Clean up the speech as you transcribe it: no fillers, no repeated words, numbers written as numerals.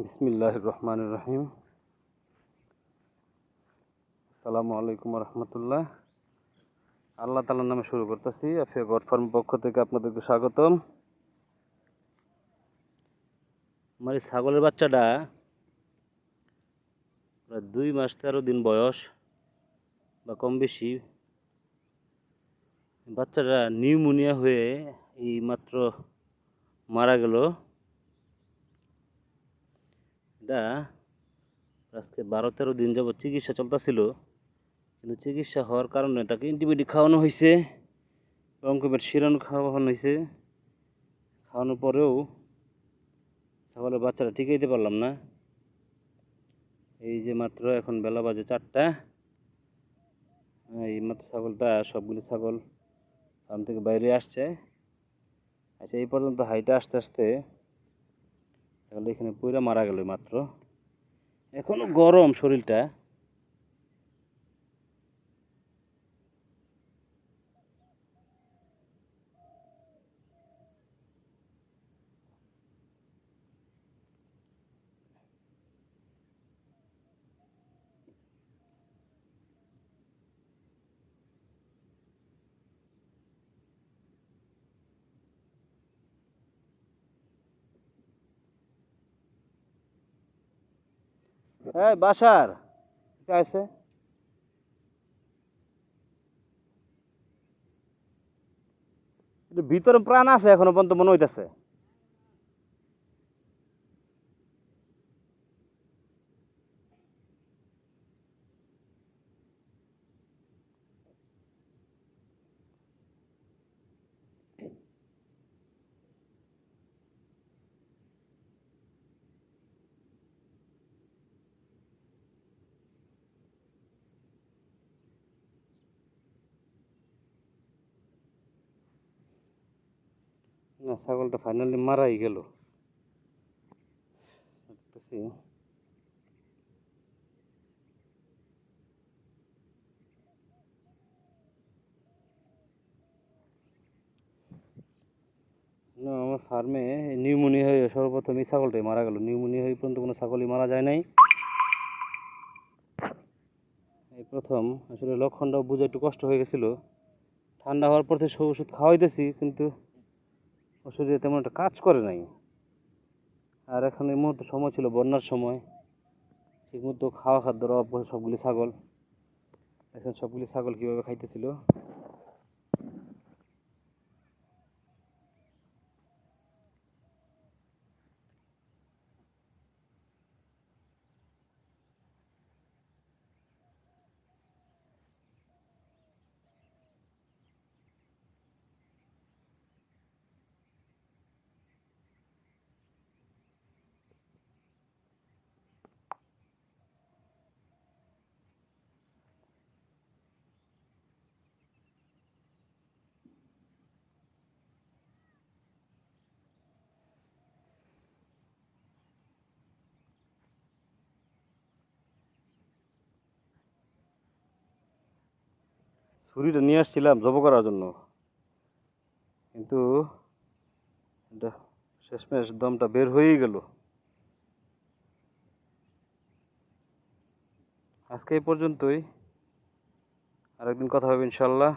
বিসমিল্লাহির রহমানির রহিম। আসসালামু আলাইকুম রহমতুল্লাহ। আল্লাহ তাআলার নামে শুরু করতেছি। আফিয়া গড ফার্ম পক্ষ থেকে আপনাদেরকে স্বাগতম। আমার এই ছাগলের বাচ্চাটা প্রায় 2 মাস 13 দিন বয়স বা কম বেশি। বাচ্চাটা নিউমোনিয়া হয়ে এই মাত্র মারা গেল। এটা আজকে 12-13 দিন যাবত চিকিৎসা চলতেছিল, কিন্তু চিকিৎসা হওয়ার কারণে তাকে অ্যান্টিবায়োটিক খাওয়ানো হয়েছে, রঙ্কমের সিরানো খাওয়ানো হয়েছে। খাওয়ানোর পরেও ছাগলের বাচ্চাটা টিকাইতে পারলাম না। এই যে মাত্র এখন বেলা বাজে 4টা, এই মাত্র সবগুলি ছাগল ফার্ম থেকে বাইরে আসছে। আচ্ছা, এই পর্যন্ত হাইটে আসতে আসতে তাহলে এখানে পুরা মারা গেল মাত্র। এখনো গরম শরীরটা। এই বাসার কে আছে? ভিতরে প্রাণ আছে এখনো পর্যন্ত মনে হইতেছে। না, ছাগলটা ফাইনালি মারাই গেল। দেখতেছি না, আমার ফার্মে নিউমোনিয়া হয়ে সর্বপ্রথম এই ছাগলটাই মারা গেল। নিউমোনিয়া হয়ে পর্যন্ত কোনো ছাগলই মারা যায় নাই, এই প্রথম। আসলে লক্ষণটাও বুঝে একটু কষ্ট হয়ে গেছিল। ঠান্ডা হওয়ার পর থেকে ওষুধ খাওয়াইতেছি, কিন্তু ওষুধে তেমন একটা কাজ করে নাই। আর এখন এই মুহূর্তে সময় ছিল বন্যার সময়, ঠিক মতো খাওয়া খাদ্যের অভাব পড়ে সবগুলি ছাগল। এখন সবগুলি ছাগল কিভাবে খাইতেছিল। ছুরিটা নিয়ে আসছিলাম জব করার জন্য, কিন্তু এটা শেষমেশ দমটা বের হয়েই গেল। আজকে এই পর্যন্তই। আরেকদিন কথা হবে ইনশাল্লাহ।